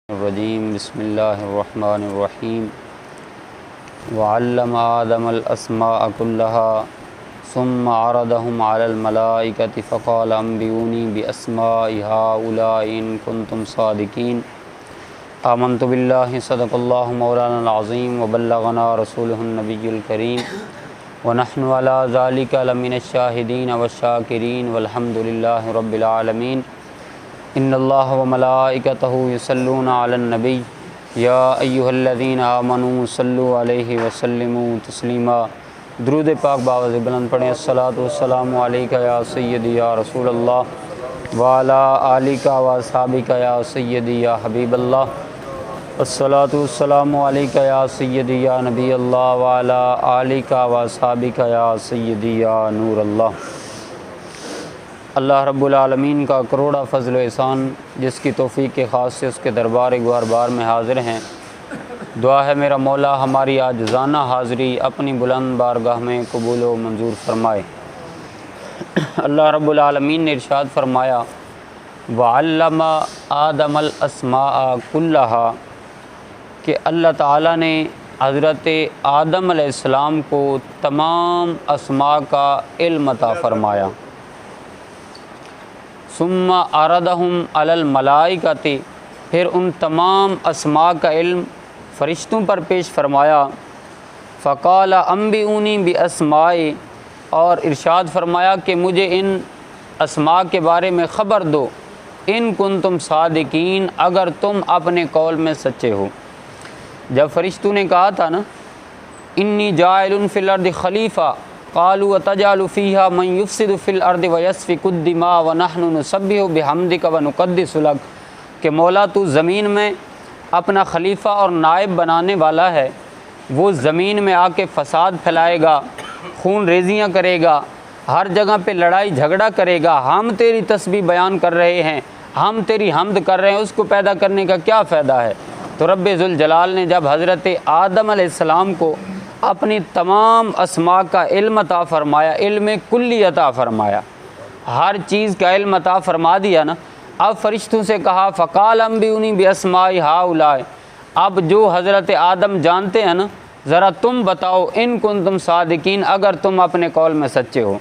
रजीम बिस्मिल्लाहिर्रहमानिर्रहीम वअल्लम आदमल अस्माअ कुल्लहा सुम्मा अरदहुम अलल मलाइकति फ़क़ाल अंबिऊनी बिअस्माइ हाउलाइ इन कुंतुम सादिकीन आमन्तु बिल्लाहि सदक़ल्लाहु मौलाना अज़ीम व बल्लगना रसूलुहुन नबियुल करीम व नहनु अला ज़ालिका लमिनश शाहिदीन व शाकिरीन वल्हम्दुलिल्लाहि रब्बिल आलमीन। इन्नल्लाह व मलाइकतहु युसल्लूना अलन नबी या अय्युहल्लज़ीना आमनू सल्लु अलैहि व सल्लिमू तस्लीमा। दुरूद पाक बावज़ बुलंद पढ़ें। अस्सलातु वस्सलामु अलैका या सय्यदी या रसूलल्लाह व अला आलिका व अस्हाबिका या सय्यदी या हबीबल्लाह। अस्सलातु वस्सलामु अलैका या सय्यदी या नबी अल्लाह व अला आलिका व अस्हाबिका या सय्यदी या नूर अल्लाह। अल्लाह रब्बुल आलमीन का करोड़ा फ़ज़ल व एहसान जिसकी तौफ़ीक़ के ख़ास से उसके दरबार गुहर बार में हाज़िर हैं। दुआ है मेरा मौला हमारी आजिज़ाना हाज़री अपनी बुलंद बारगाह में कबूल व मंजूर फ़रमाए। अल्लाह रब्बुल आलमीन ने इरशाद फ़रमाया वअल्लम आदमल अस्माअ कुल्लहा कि अल्लाह ताला ने हज़रत आदम अलैहिस्सलाम को तमाम अस्मा का इल्म अता फ़रमाया। सुम्मा अरदहुम अलल मलाइकति फिर उन तमाम अस्मा का इल्म फ़रिश्तों पर पेश फरमाया। फ़क़ाल अंबिऊनी बिअस्माइ और इरशाद फरमाया कि मुझे इन अस्मा के बारे में ख़बर दो इन कुंतुम सादिकीन अगर तुम अपने कौल में सच्चे हो। जब फ़रिश्तों ने कहा था ना इन्नी जाइलुन फ़िल अर्दि खलीफ़ा क़ालू वतजअलु फ़ीहा मन युफ़सिदु फ़िल अर्दि व यस्फ़िकु दिमा व नहनु नुसब्बिहु बिहम्दिका व नुक़द्दिसु लक कि मौला तू ज़मीन में अपना खलीफ़ा और नायब बनाने वाला है। वो ज़मीन में आके फ़साद फैलाएगा, खून रेज़ियाँ करेगा, हर जगह पे लड़ाई झगड़ा करेगा। हम तेरी तस्बीह बयान कर रहे हैं, हम तेरी हम्द कर रहे हैं, उसको पैदा करने का क्या फ़ायदा है। तो रब्बे ज़ुल जलाल ने जब हज़रत आदम अलैहिस्सलाम को अपनी तमाम अस्मा का इल्म अता फ़रमाया, इल्म कुल्ली अता फ़रमाया, हर चीज़ का इल्म अता फ़रमा दिया ना, अब फ़रिश्तों से कहा फ़क़ाल अंबिऊनी बिअस्माइ हाउलाइ अब जो हज़रत आदम जानते हैं ना ज़रा तुम बताओ इन कुंतुम सादिकीन अगर तुम अपने कौल में सच्चे हो।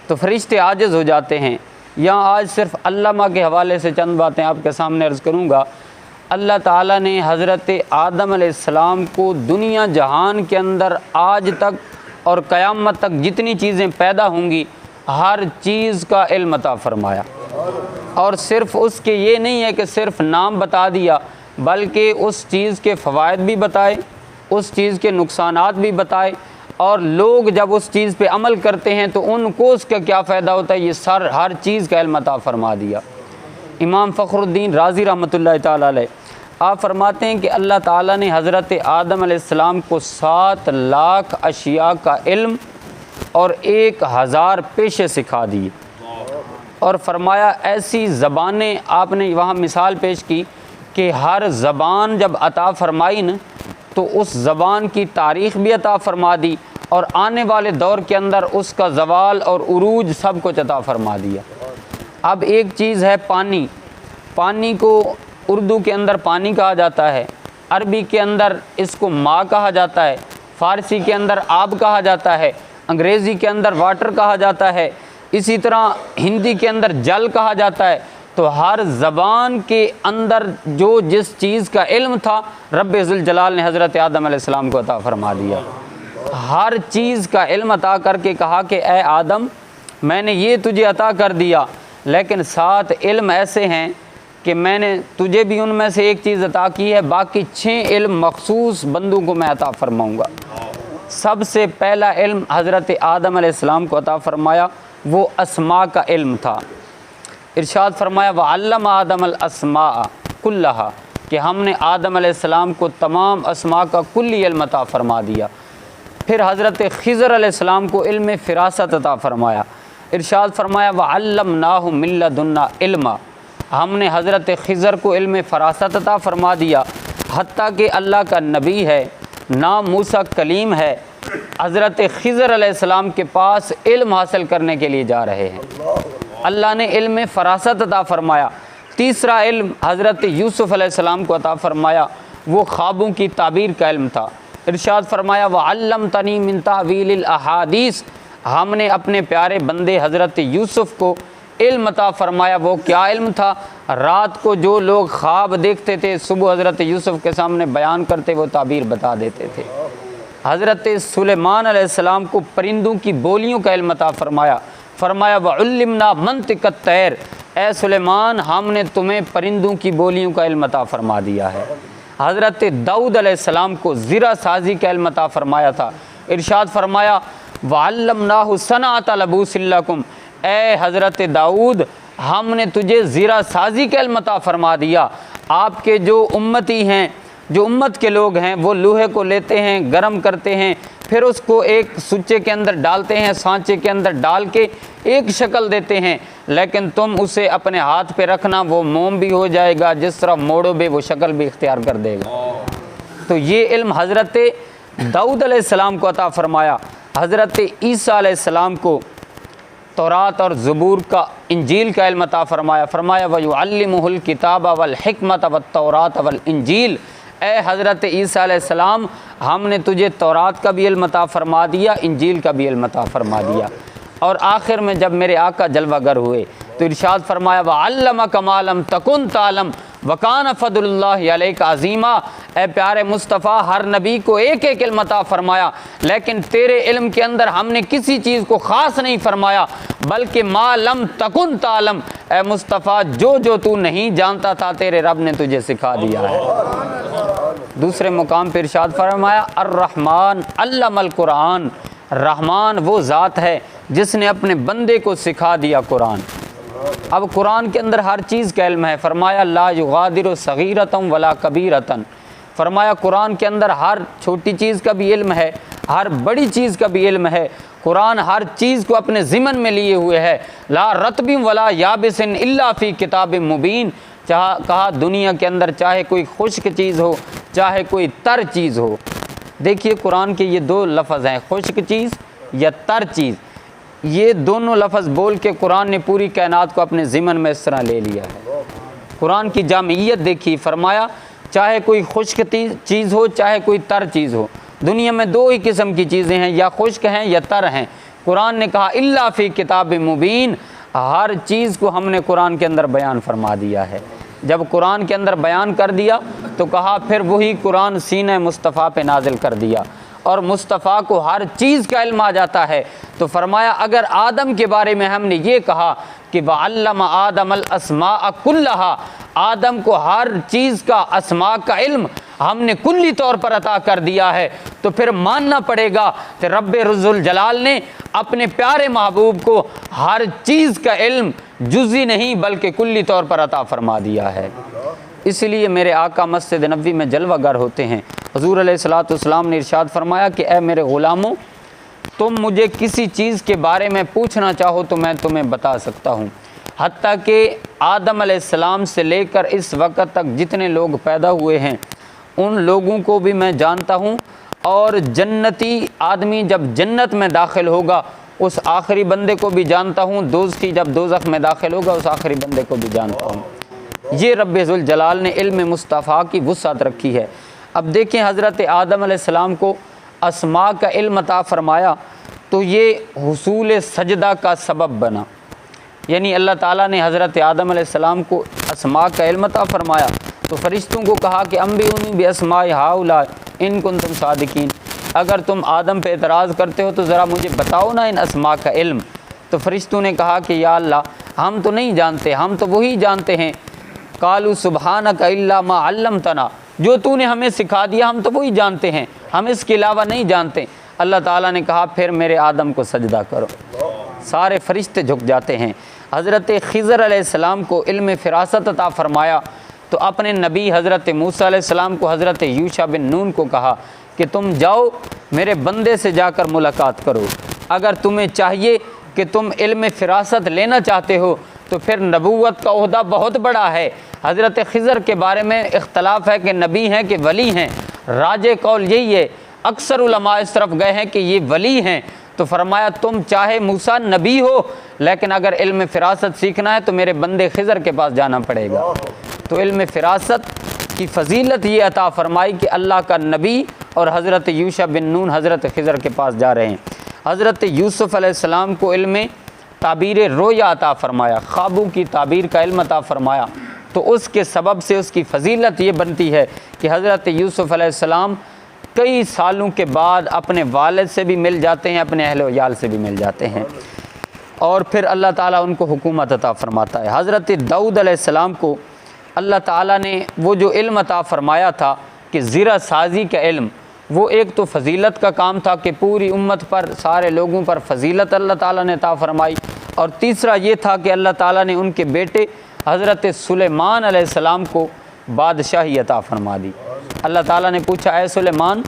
तो फ़रिश्ते आजिज़ हो जाते हैं। यहाँ आज सिर्फ़ अल्लामा के हवाले से चंद बातें आपके सामने अर्ज़ करूँगा। अल्लाह ताला ने हज़रत आदम अलैहिस्सलाम को दुनिया जहान के अंदर आज तक और क़यामत तक जितनी चीज़ें पैदा होंगी हर चीज़ का इल्म अता फ़रमाया। और सिर्फ़ उसके ये नहीं है कि सिर्फ़ नाम बता दिया बल्कि उस चीज़ के फ़वाइद भी बताए, उस चीज़ के नुकसानात भी बताए और लोग जब उस चीज़ पे अमल करते हैं तो उनको उसका क्या फ़ायदा होता है ये हर चीज़ का इल्म अता फ़रमा दिया। इमाम फ़खरुद्दीन राज़ी रहमतुल्लाह ताला अलैह आप फरमाते हैं कि अल्लाह ताला ने हज़रत आदम अलैहिस्सलाम को 7 लाख अशिया का इल्म और 1000 पेशे सिखा दिए और फरमाया ऐसी ज़बानें आपने वहाँ मिसाल पेश की कि हर ज़बान जब अता फ़रमाई न तो उस ज़बान की तारीख़ भी अता फ़रमा दी और आने वाले दौर के अंदर उसका ज़वाल और उरूज सब कुछ अता फ़रमा दिया। अब एक चीज़ है पानी, पानी को उर्दू के अंदर पानी कहा जाता है, अरबी के अंदर इसको माँ कहा जाता है, फ़ारसी के अंदर आब कहा जाता है, अंग्रेज़ी के अंदर वाटर कहा जाता है, इसी तरह हिंदी के अंदर जल कहा जाता है। तो हर ज़बान के अंदर जो जिस चीज़ का इल्म था रब्बे ज़ुल जलाल ने हज़रत आदम अलैहिस्सलाम को अता फ़रमा दिया। हर चीज़ का इल्म अता करके कहा कि ए आदम मैंने ये तुझे अता कर दिया लेकिन 7 इल्म ऐसे हैं कि मैंने तुझे भी उनमें से एक चीज़ अता की है, बाकी 6 इल्म मखसूस बंदों को मैं अता फ़रमाऊँगा। सबसे पहला इल्म हज़रत आदम अलैहिस्सलाम को अता फ़रमाया वो अस्मा का इल्म था। इरशाद फ़रमाया वअल्लम आदम अल अस्माअ कुल्लहा कि हमने आदम अलैहिस्सलाम को तमाम अस्मा का कुल्ली इल्म अता फ़रमा दिया। फिर हज़रत ख़िज़र अलैहिस्सलाम को इल्म फ़िरासत अता फ़रमाया। इरशाद फ़रमाया वअल्लमनाहु मिन लदुन्ना इल्मा हमने हज़रत ख़िज़र को इल्म फ़रासत अता फ़रमा दिया। हत्ता कि अल्लाह का नबी है, नाम मूसा कलीम है, हज़रत ख़िज़र अलैहिस्सलाम के पास इल्म हासिल करने के लिए जा रहे हैं। अल्लाह ने इल्म फ़रासत अता फ़रमाया। तीसरा इल्म हज़रत यूसुफ़ अलैहिस्सलाम को अता फ़रमाया, वो ख्वाबों की ताबीर का इल्म था। इरशाद फरमाया व अल्लमतनी मिन तावीलिल अहादीस, हमने अपने प्यारे बंदे हज़रत यूसुफ़ को इल्म अता फ़रमाया। वो क्या इल्म था? रात को जो लोग ख्वाब देखते थे सुबह हज़रत यूसुफ़ के सामने बयान करते, वो ताबीर बता देते थे। हज़रत सुलेमान अलैहिस्सलाम को परिंदों की बोलियों का इल्म अता फ़रमाया। फरमाया व उल्लिमना मंतिक़त तैर, ए सुलेमान हमने तुम्हें परिंदों की बोलियों का इल्म अता फ़रमा दिया है। हज़रत दाऊद अलैहिस्सलाम को ज़रा साजी का इल्म अता फ़रमाया था। इरशाद फरमाया व अल्लमनाहु सनाअत लबूसिन लकुम, ए हज़रत दाऊद हमने तुझे ज़रा साजी का इल्म अता फ़रमा दिया। आपके जो उम्मती हैं, जो उम्मत के लोग हैं, वो लोहे को लेते हैं, गर्म करते हैं, फिर उसको एक सुच्चे के अंदर डालते हैं, सांचे के अंदर डाल के एक शक्ल देते हैं, लेकिन तुम उसे अपने हाथ पे रखना, वो मोम भी हो जाएगा, जिस तरह मोड़ो भी वो शक्ल भी इख्तियार कर देगा। तो ये इल्म हज़रत दाऊद अलैहिस्सलाम को अता फ़रमाया। हज़रत ईसा अलैहिस्सलाम को तौरात और ज़बूर का, इंजील का इल्म अता फ़रमाया। फरमाया व युअल्लिमुहुल किताब वल हिकमत वत तौरात वल इंजील, ए हज़रत ईसा अलैहिस्सलाम हमने तुझे तौरात का भी इल्म अता फ़रमा दिया, इंजील का भी इल्म अता फ़रमा दिया। और आखिर में जब मेरे आका जलवागर हुए तो इरशाद फरमाया व अल्लमक मा लम तकुन तालम व कान फ़ज़्लुल्लाहि अलैका अज़ीमा, ए प्यारे मुस्तफ़ा हर नबी को एक एक इल्म अता फ़रमाया, लेकिन तेरे इल्म के अंदर हमने किसी चीज़ को ख़ास नहीं फरमाया, बल्कि मा लम तकुन तालम, ए मुस्तफ़ा जो जो तू नहीं जानता था तेरे रब ने तुझे सिखा दिया है। दूसरे मुकाम पर इरशाद फरमाया अर्रहमान अल्लमल कुरान, रहमान वो ज़ात है जिसने अपने बंदे को सिखा दिया कुरान। अब कुरान के अंदर हर चीज़ का इल्म है। फरमाया ला युगादिरु सगीरतम वला कबीरतन, फरमाया कुरान के अंदर हर छोटी चीज़ का भी इल्म है, हर बड़ी चीज़ का भी इल्म है। कुरान हर चीज़ को अपने ज़िमन में लिए हुए है। ला रतबिम वला याबिसिन इल्ला फ़ी किताबिम मुबीन, कहा दुनिया के अंदर चाहे कोई खुश्क चीज़ हो, चाहे कोई तर चीज़ हो। देखिए कुरान के ये दो लफ्ज़ हैं, खुश्क चीज़ या तर चीज़, ये दोनों लफ्ज़ बोल के कुरान ने पूरी कायनात को अपने ज़िमन में इस तरह ले लिया है। कुरान की जामियत देखी, फरमाया चाहे कोई खुश्क चीज़ हो, चाहे कोई तर चीज़ हो, दुनिया में दो ही किस्म की चीज़ें हैं, या खुश्क हैं या तर हैं। कुरान ने कहा इल्ला फ़ी किताब मुबीन, हर चीज़ को हमने कुरान के अंदर बयान फरमा दिया है। जब कुरान के अंदर बयान कर दिया तो कहा फिर वही कुरान सीने मुस्तफ़ा पे नाजिल कर दिया, और मुस्तफ़ा को हर चीज़ का इल्म आ जाता है। तो फरमाया अगर आदम के बारे में हमने ये कहा कि वअल्लमा आदमल अस्मा कुल्लहा, आदम को हर चीज़ का अस्मा का इल्म हमने कुल्ली तौर पर अता कर दिया है, तो फिर मानना पड़ेगा कि रब्बे रुज़ुल जलाल ने अपने प्यारे महबूब को हर चीज़ का इल्म जुज़ी नहीं बल्कि कुल्ली तौर पर अता फरमा दिया है। इसलिए मेरे आका मस्जिद नबवी में जलवागर होते हैं। हुज़ूर अलैहिस्सलातु वस्सलाम ने इरशाद फरमाया कि ए मेरे ग़ुलामों, तुम मुझे किसी चीज़ के बारे में पूछना चाहो तो मैं तुम्हें बता सकता हूँ। हत्ता कि आदम अलैहिस्सलाम से लेकर इस वक्त तक जितने लोग पैदा हुए हैं उन लोगों को भी मैं जानता हूँ, और जन्नती आदमी जब जन्नत में दाखिल होगा उस आखिरी बंदे को भी जानता हूँ, दोज़खी जब दोज़ख में दाखिल होगा उस आखिरी बंदे को भी जानता हूँ। ये रब्बुल जलाल ने इल्म मुस्तफ़ा की वुसअत रखी है। अब देखें हज़रत आदम अलैहिस्सलाम को अस्मा का इल्म अता फ़रमाया तो ये हुसूल सजदा का सबब बना, यानी अल्लाह ताला ने हज़रत आदम अलैहिस्सलाम को अस्मा का इल्म अता फ़रमाया तो फ़रिश्तों को कहा कि अम्बिऊनी बिअस्माइ हाउला इन कुंतुम सादिकीन, अगर तुम आदम पे एतराज़ करते हो तो ज़रा मुझे बताओ ना इन अस्मा का इल्म। तो फ़रिश्तों ने कहा कि या अल्लाह हम तो नहीं जानते, हम तो वही जानते हैं। कालू सुबहानका इल्ला मा अल्लमतना, जो तूने हमें सिखा दिया हम तो वही जानते हैं, हम इसके अलावा नहीं जानते। अल्लाह ताला ने कहा फिर मेरे आदम को सजदा करो। सारे फरिश्ते झुक जाते हैं। हज़रत खिज़र अलैहिस्सलाम को इल्म फ़िरासत अता फ़रमाया तो अपने नबी हज़रत मूसा अलैहिस्सलाम को हज़रत यूशा बिन नून को कहा कि तुम जाओ मेरे बंदे से जाकर मुलाकात करो, अगर तुम्हें चाहिए कि तुम इल्म फ़िरासत लेना चाहते हो तो फिर नबूवत का ओहदा बहुत बड़ा है। हज़रत खिज़र के बारे में इख्तलाफ है कि नबी हैं कि वली हैं, राजे कौल यही है, अक्सर उलमा इस तरफ गए हैं कि ये वली हैं, तो फरमाया तुम चाहे मूसा नबी हो, लेकिन अगर इल्म फ़िरासत सीखना है तो मेरे बंदे खिज़र के पास जाना पड़ेगा। तो इल्म फ़िरासत की फ़जीलत ये अता फ़रमाई कि अल्लाह का नबी और हज़रत यूशा बिन नून हज़रत खिज़र के पास जा रहे हैं। हज़रत यूसुफ़ अलैहिस्सलाम को इल्म ताबीर रोया अता फ़रमाया, ख्वाबों की ताबीर का इल्म अता फ़रमाया। तो उसके सबब से उसकी फ़जीलत ये बनती है कि हज़रत यूसुफ़ अलैहिस्सलाम कई सालों के बाद अपने वालिद से भी मिल जाते हैं, अपने अहल वयाल से भी मिल जाते हैं, और फिर अल्लाह ताला उनको हुकूमत अता फ़रमाता है। हज़रत दाऊद अलैहिस्सलाम को अल्लाह ताला ने वो जो इल्म अता फ़रमाया था कि ज़रा साज़ी का इल्म, वो एक तो फ़जीलत का काम था कि पूरी उम्मत पर, सारे लोगों पर फ़जीलत अल्लाह ताला ने अता फ़रमाई, और तीसरा ये था कि अल्लाह ताला ने उनके बेटे हज़रत सुलेमान अलैहिस्सलाम को बादशाही अता फ़रमा दी। अल्लाह ताला ने पूछा, ऐ सुलेमान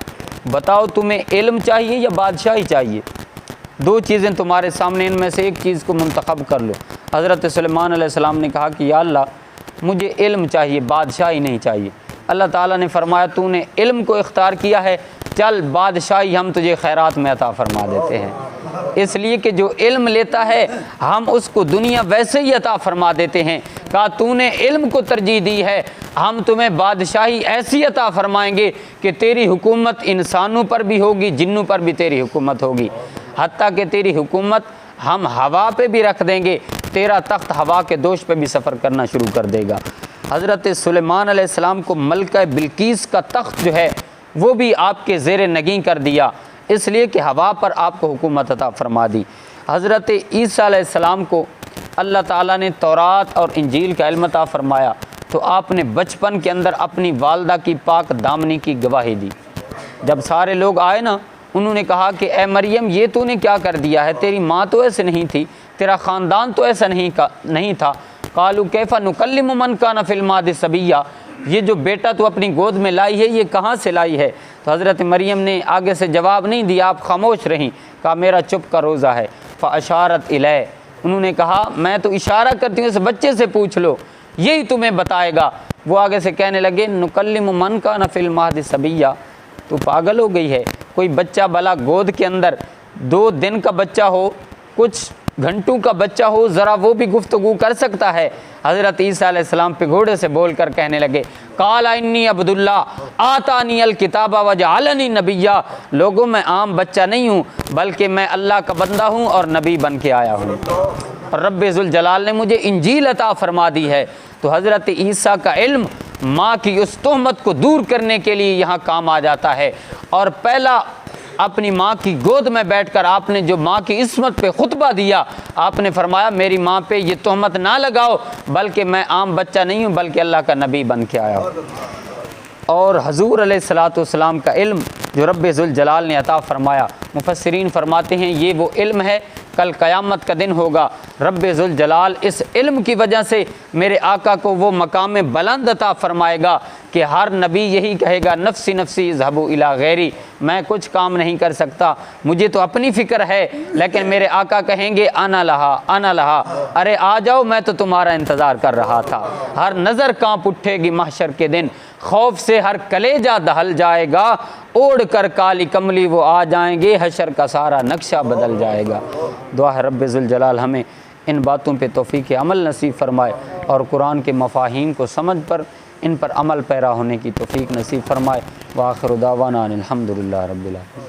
बताओ तुम्हें इल्म चाहिए या बादशाही चाहिए? दो चीज़ें तुम्हारे सामने, इनमें से एक चीज़ को मुंतखब कर लो। हज़रत सुलेमान अलैहिस्सलाम ने कहा कि या अल्लाह मुझे इल्म चाहिए, बादशाही नहीं चाहिए। अल्लाह ताला ने फरमाया तूने इल्म को इख्तियार किया है, चल बादशाही हम तुझे खैरात में अता फ़रमा देते हैं। इसलिए कि जो इल्म लेता है हम उसको दुनिया वैसे ही अता फ़रमा देते हैं। कहा तूने इल्म को तरजीह दी है, हम तुम्हें बादशाही ऐसी अता फ़रमाएंगे कि तेरी हुकूमत इंसानों पर भी होगी, जिन्नों पर भी तेरी हुकूमत होगी, हत्ता कि तेरी हुकूमत हम हवा पे भी रख देंगे, तेरा तख्त हवा के दोष पे भी सफ़र करना शुरू कर देगा। हज़रत सुलेमान अलैहिस्सलाम को मलका बिल्कीस का तख्त जो है वो भी आपके ज़ेर नगी कर दिया, इसलिए कि हवा पर आपको हुकूमत अता फ़रमा दी। हज़रत ईसा अलैहिस्सलाम को अल्लाह ताला ने तौरात और इंजील का इल्म अता फ़रमाया, तो आपने बचपन के अंदर अपनी वालदा की पाक दामनी की गवाही दी। जब सारे लोग आए ना, उन्होंने कहा कि ए मरियम ये तूने क्या कर दिया है, तेरी माँ तो ऐसे नहीं थी, तेरा ख़ानदान तो ऐसा नहीं था। कालू कैफ़ा नुकल्लिमु मन काना फ़िल महदि सबिय्या, ये जो बेटा तू अपनी गोद में लाई है ये कहाँ से लाई है? तो हज़रत मरियम ने आगे से जवाब नहीं दिया, आप खामोश रहीं। कहा मेरा चुप का रोज़ा है। फ़अशारत इलै, उन्होंने कहा मैं तो इशारा करती हूँ, इस बच्चे से पूछ लो, यही तुम्हें बताएगा। वो आगे से कहने लगे नुकल्लिमु मन काना फ़िल महदि सबिय्या, तू पागल हो गई है? कोई बच्चा भला गोद के अंदर 2 दिन का बच्चा हो, कुछ घंटों का बच्चा हो, ज़रा वो भी गुफ्तगू कर सकता है? हज़रत ईसा अलैहिस्सलाम पे घोड़े से बोल कर कहने लगे काला इन्नी अब्दुल्ला आतानी अल किताबा वजअलनी नबिय्या, लोगों मैं आम बच्चा नहीं हूँ बल्कि मैं अल्लाह का बंदा हूँ और नबी बन के आया हूँ, और रब्बे ज़ुल जलाल ने मुझे इंजील अता फ़रमा दी है। तो हज़रत ईसा का इल्म माँ की उस तोहमत को दूर करने के लिए यहाँ काम आ जाता है। और पहला अपनी माँ की गोद में बैठकर आपने जो माँ की इस्मत पे खुतबा दिया, आपने फरमाया मेरी माँ पे ये तोहमत ना लगाओ, बल्कि मैं आम बच्चा नहीं हूँ बल्कि अल्लाह का नबी बन के आया हूँ। और हजूर अलैहिस्सलातु वस्सलाम का इल्म जो रब्बे ज़ुल जलाल ने अता फ़रमाया, मुफस्सिरीन फरमाते हैं ये वो इल्म है कल क़यामत का दिन होगा, रब्बे ज़ुल जलाल इस इल्म की वजह से मेरे आका को वो मकाम बुलंद अता फ़रमाएगा कि हर नबी यही कहेगा नफ्सी नफ्सी ज़हबू इला गैरी, मैं कुछ काम नहीं कर सकता, मुझे तो अपनी फ़िक्र है, लेकिन मेरे आका कहेंगे आना लहा, अरे आ जाओ मैं तो तुम्हारा इंतज़ार कर रहा था। हर नज़र काँप उठेगी महशर के दिन, खौफ से हर कलेजा दहल जाएगा, ओढ़ कर काली कमली वो आ जाएंगे, हशर का सारा नक्शा बदल जाएगा। दुआ है रब्बे ज़ुल जलाल हमें इन बातों पे तौफ़ीक़ अमल नसीब फ़रमाए और कुरान के मफ़ाहीम को समझ पर इन पर अमल पैरा होने की तौफ़ीक़ नसीब फ़रमाए। व आख़िरु दावाना अनिल हम्दुलिल्लाहि रब्बिल आलमीन।